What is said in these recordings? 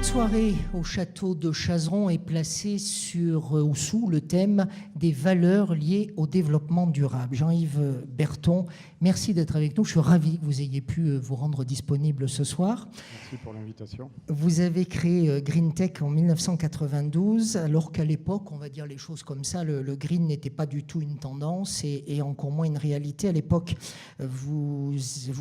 Cette soirée au château de Chazeron est placée sous le thème des valeurs liées au développement durable. Jean-Yves Berton, merci d'être avec nous. Je suis ravi que vous ayez pu vous rendre disponible ce soir. Merci pour l'invitation. Vous avez créé GreenTech en 1992, alors qu'à l'époque, on va dire les choses comme ça, le green n'était pas du tout une tendance et encore moins une réalité. À l'époque, vous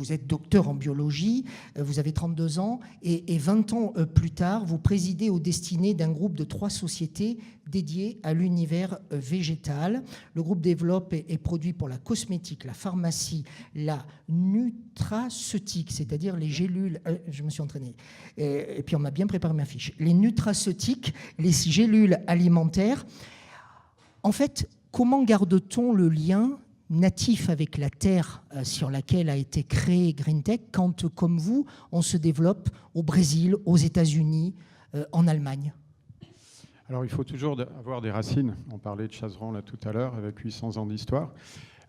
êtes docteur en biologie, vous avez 32 ans et 20 ans plus tard, vous présidez aux destinées d'un groupe de 3 sociétés dédiées à l'univers végétal. Le groupe développe et produit pour la cosmétique, la pharmacie, la nutraceutique, c'est-à-dire les gélules... je me suis entraîné. Et puis on m'a bien préparé ma fiche. Les nutraceutiques, les gélules alimentaires. En fait, comment garde-t-on le lien natif avec la terre sur laquelle a été créé GreenTech quand, comme vous, on se développe au Brésil, aux États-Unis, en Allemagne? Alors, il faut toujours avoir des racines. On parlait de Chazeron là tout à l'heure, avec 800 ans d'histoire.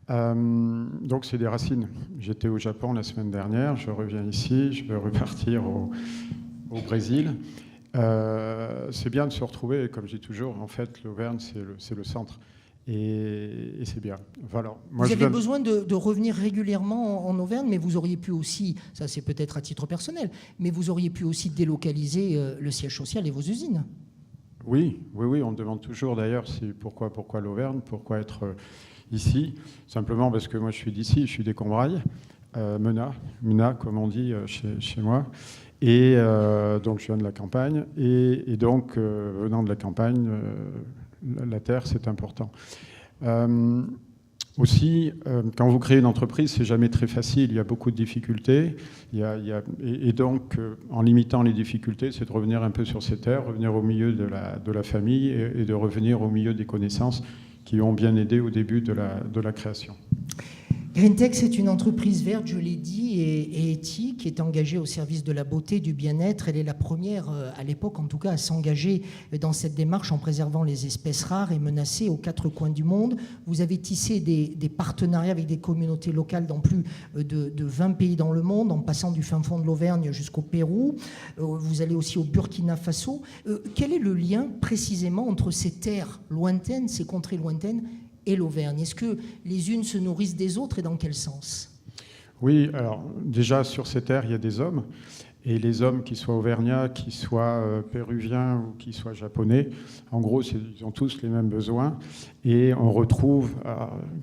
Donc, c'est des racines. J'étais au Japon la semaine dernière, je reviens ici, je vais repartir au Brésil. C'est bien de se retrouver, comme je dis toujours, en fait, l'Auvergne, c'est le centre. Et c'est bien. Voilà. Moi, vous avez besoin de revenir régulièrement en Auvergne, mais vous auriez pu aussi, ça c'est peut-être à titre personnel, mais vous auriez pu aussi délocaliser le siège social et vos usines. Oui, on me demande toujours d'ailleurs pourquoi l'Auvergne, pourquoi être ici. Simplement parce que moi je suis d'ici, je suis des Combrailles, Muna comme on dit chez moi. Et donc je viens de la campagne. Et donc venant de la campagne, la terre, c'est important. Aussi, quand vous créez une entreprise, c'est jamais très facile. Il y a beaucoup de difficultés. Et donc, en limitant les difficultés, c'est de revenir un peu sur ces terres, revenir au milieu de la famille et de revenir au milieu des connaissances qui ont bien aidé au début de la création. GreenTech, c'est une entreprise verte, je l'ai dit, et éthique, qui est engagée au service de la beauté, du bien-être. Elle est la première, à l'époque en tout cas, à s'engager dans cette démarche en préservant les espèces rares et menacées aux 4 coins du monde. Vous avez tissé des partenariats avec des communautés locales dans plus de 20 pays dans le monde, en passant du fin fond de l'Auvergne jusqu'au Pérou. Vous allez aussi au Burkina Faso. Quel est le lien précisément entre ces terres lointaines, ces contrées lointaines, et l'Auvergne? Est-ce que les unes se nourrissent des autres et dans quel sens? Oui, alors déjà sur ces terres, il y a des hommes. Et les hommes, qu'ils soient auvergnats, qu'ils soient péruviens ou qu'ils soient japonais, en gros, ils ont tous les mêmes besoins. Et on retrouve,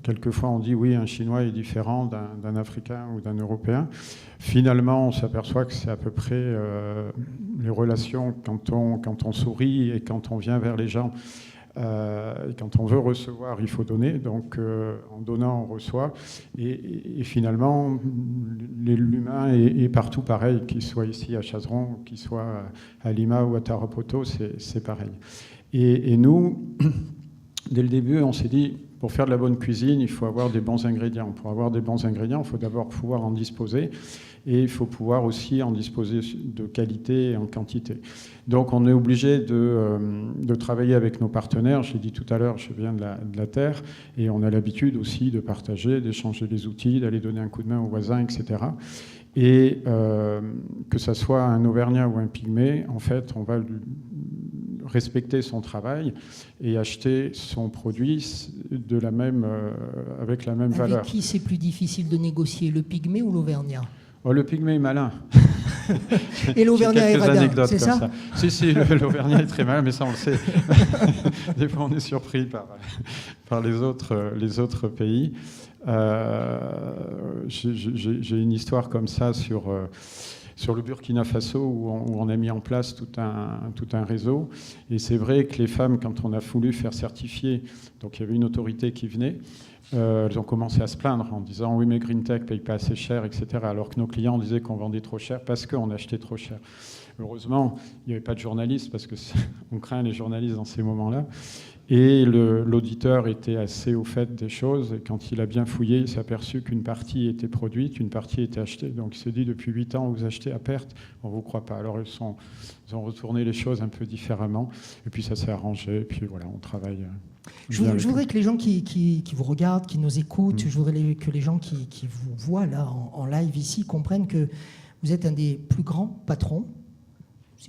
quelquefois on dit oui, un Chinois est différent d'un Africain ou d'un Européen. Finalement, on s'aperçoit que c'est à peu près les relations quand on sourit et quand on vient vers les gens. Et quand on veut recevoir, il faut donner. Donc, en donnant, on reçoit. Et finalement, l'humain est partout pareil, qu'il soit ici à Chazeron, qu'il soit à Lima ou à Tarapoto, c'est pareil. Et nous, dès le début, on s'est dit, pour faire de la bonne cuisine, il faut avoir des bons ingrédients. Pour avoir des bons ingrédients, il faut d'abord pouvoir en disposer. Et il faut pouvoir aussi en disposer de qualité et en quantité. Donc on est obligé de travailler avec nos partenaires. J'ai dit tout à l'heure, je viens de la terre, et on a l'habitude aussi de partager, d'échanger les outils, d'aller donner un coup de main aux voisins, etc. Et que ça soit un Auvergnat ou un Pygmée, en fait, on va respecter son travail et acheter son produit avec la même valeur. Avec qui c'est plus difficile de négocier, le Pygmée ou l'Auvergnat? Oh, le Pygmée est malin. Et l'Auvergnat est radin, c'est ça? Si, l'Auvergnat est très malin, mais ça on le sait. Des fois on est surpris par les autres pays. J'ai une histoire comme ça sur le Burkina Faso où on a mis en place tout un réseau. Et c'est vrai que les femmes, quand on a voulu faire certifier, donc il y avait une autorité qui venait, elles ont commencé à se plaindre en disant oui mais GreenTech ne paye pas assez cher, etc. Alors que nos clients disaient qu'on vendait trop cher parce qu'on achetait trop cher. Heureusement, il n'y avait pas de journalistes parce qu'on craint les journalistes dans ces moments-là. Et l'auditeur était assez au fait des choses. Et quand il a bien fouillé, il s'est aperçu qu'une partie était produite, une partie était achetée. Donc il s'est dit depuis 8 ans, vous achetez à perte, on ne vous croit pas. Alors ils ont retourné les choses un peu différemment. Et puis ça s'est arrangé. Et puis voilà, on travaille. Je voudrais que les gens qui vous regardent, qui nous écoutent, je voudrais que les gens qui vous voient là en live ici comprennent que vous êtes un des plus grands patrons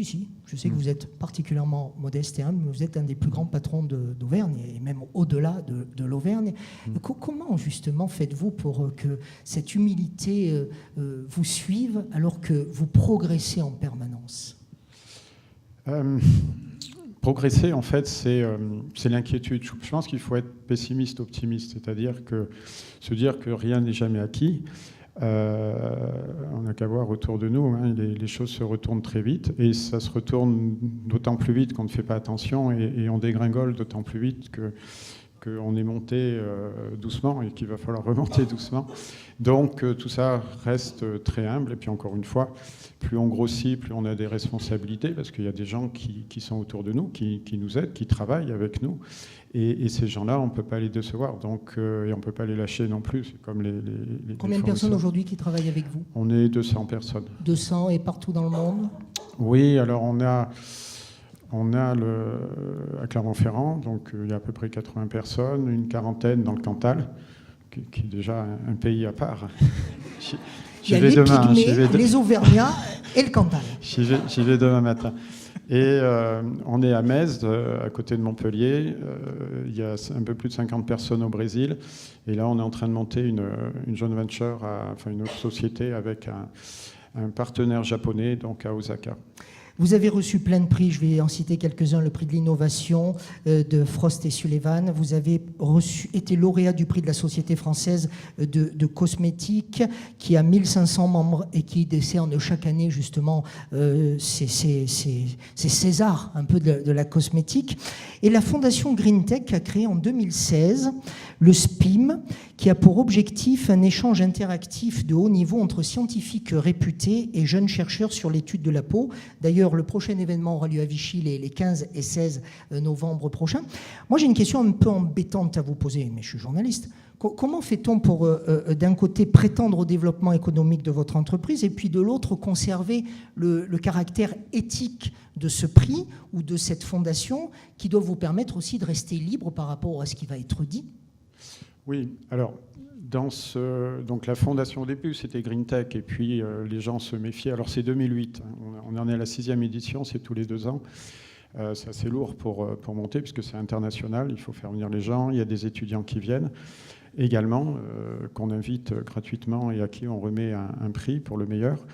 Si, je sais que vous êtes particulièrement modeste et humble, mais vous êtes un des plus grands patrons d'Auvergne, et même au-delà de l'Auvergne. Comment, justement, faites-vous pour que cette humilité vous suive alors que vous progressez en permanence ? Progresser, en fait, c'est l'inquiétude. Je pense qu'il faut être pessimiste, optimiste, c'est-à-dire que se dire que rien n'est jamais acquis. On n'a qu'à voir autour de nous, hein, les choses se retournent très vite, et ça se retourne d'autant plus vite qu'on ne fait pas attention, et on dégringole d'autant plus vite qu'on est monté doucement et qu'il va falloir remonter doucement. Donc tout ça reste très humble, et puis encore une fois, plus on grossit, plus on a des responsabilités, parce qu'il y a des gens qui sont autour de nous, qui nous aident, qui travaillent avec nous, et ces gens-là, on ne peut pas les décevoir, donc, et on ne peut pas les lâcher non plus. C'est comme les Combien de personnes aujourd'hui qui travaillent avec vous ? On est 200 personnes. 200 et partout dans le monde ? Oui, alors on a à Clermont-Ferrand, donc il y a à peu près 80 personnes, une quarantaine dans le Cantal, qui est déjà un pays à part. Il y a les Pygmées, les Auvergnats et le Cantal. J'y vais demain matin. Et on est à Metz, à côté de Montpellier. Il y a un peu plus de 50 personnes au Brésil. Et là, on est en train de monter une joint venture, une autre société avec un partenaire japonais, donc à Osaka. Vous avez reçu plein de prix, je vais en citer quelques-uns, le prix de l'innovation de Frost et Sullivan. Vous avez été lauréat du prix de la Société française de cosmétiques, qui a 1500 membres et qui décerne chaque année justement ces Césars un peu de la cosmétique. Et la fondation GreenTech a créé en 2016 le SPIM, qui a pour objectif un échange interactif de haut niveau entre scientifiques réputés et jeunes chercheurs sur l'étude de la peau. D'ailleurs, le prochain événement aura lieu à Vichy les 15 et 16 novembre prochains. Moi, j'ai une question un peu embêtante à vous poser, mais je suis journaliste. Comment fait-on pour, d'un côté, prétendre au développement économique de votre entreprise et puis de l'autre, conserver le caractère éthique de ce prix ou de cette fondation qui doit vous permettre aussi de rester libre par rapport à ce qui va être dit ? Oui, alors, donc la fondation au début, c'était GreenTech, et puis les gens se méfiaient. Alors c'est 2008, hein, on en est à la 6e édition, c'est tous les 2 ans. C'est assez lourd pour monter, puisque c'est international, il faut faire venir les gens, il y a des étudiants qui viennent également, qu'on invite gratuitement et à qui on remet un prix pour le meilleur.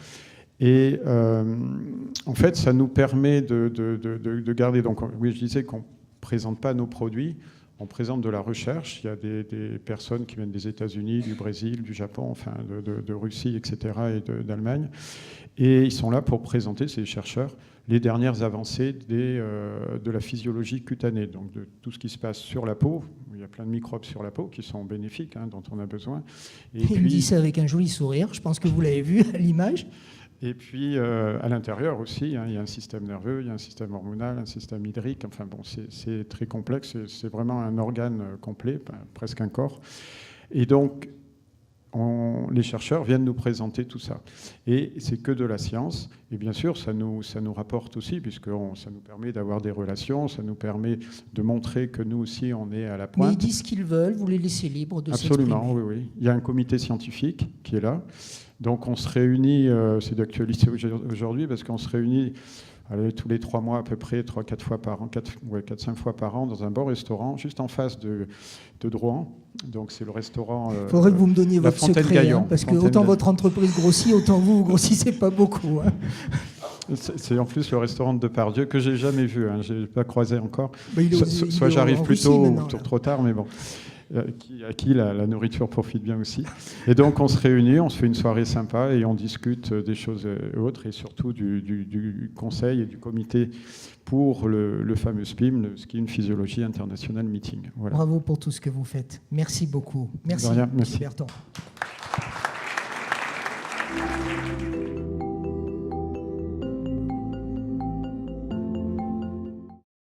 Et en fait, ça nous permet de garder... Donc oui, je disais qu'on ne présente pas nos produits, on présente de la recherche. Il y a des personnes qui viennent des États-Unis, du Brésil, du Japon, enfin de Russie, etc., et d'Allemagne. Et ils sont là pour présenter, ces chercheurs, les dernières avancées de la physiologie cutanée, donc de tout ce qui se passe sur la peau. Il y a plein de microbes sur la peau qui sont bénéfiques, hein, dont on a besoin. Et il me dit ça avec un joli sourire, je pense que vous l'avez vu à l'image. Et puis, à l'intérieur aussi, hein, il y a un système nerveux, il y a un système hormonal, un système hydrique. Enfin bon, c'est très complexe. C'est vraiment un organe complet, presque un corps. Et donc, les chercheurs viennent nous présenter tout ça. Et c'est que de la science. Et bien sûr, ça nous rapporte aussi, puisque ça nous permet d'avoir des relations, ça nous permet de montrer que nous aussi, on est à la pointe. Mais ils disent ce qu'ils veulent, vous les laissez libres de s'exprimer. Absolument, oui, oui. Il y a un comité scientifique qui est là. Donc on se réunit, c'est d'actualité aujourd'hui, parce qu'on se réunit tous les 3 mois à peu près, 3-4 fois par an, 4-5 fois par an, dans un bon restaurant, juste en face de Drouan. Donc c'est le restaurant... Il faudrait que vous me donniez votre secret, hein, parce que autant votre entreprise grossit, autant vous grossissez pas beaucoup. Hein. C'est en plus le restaurant de Depardieu, que j'ai jamais vu, hein, je n'ai pas croisé encore. Soit j'arrive plus tôt ou trop tard, mais bon. À qui la nourriture profite bien aussi. Et donc on se réunit, on se fait une soirée sympa et on discute des choses autres, et surtout du conseil et du comité pour le fameux SPIM, le Skin Physiology International Meeting. Voilà. Bravo pour tout ce que vous faites. Merci beaucoup. Merci, Merci. Berton.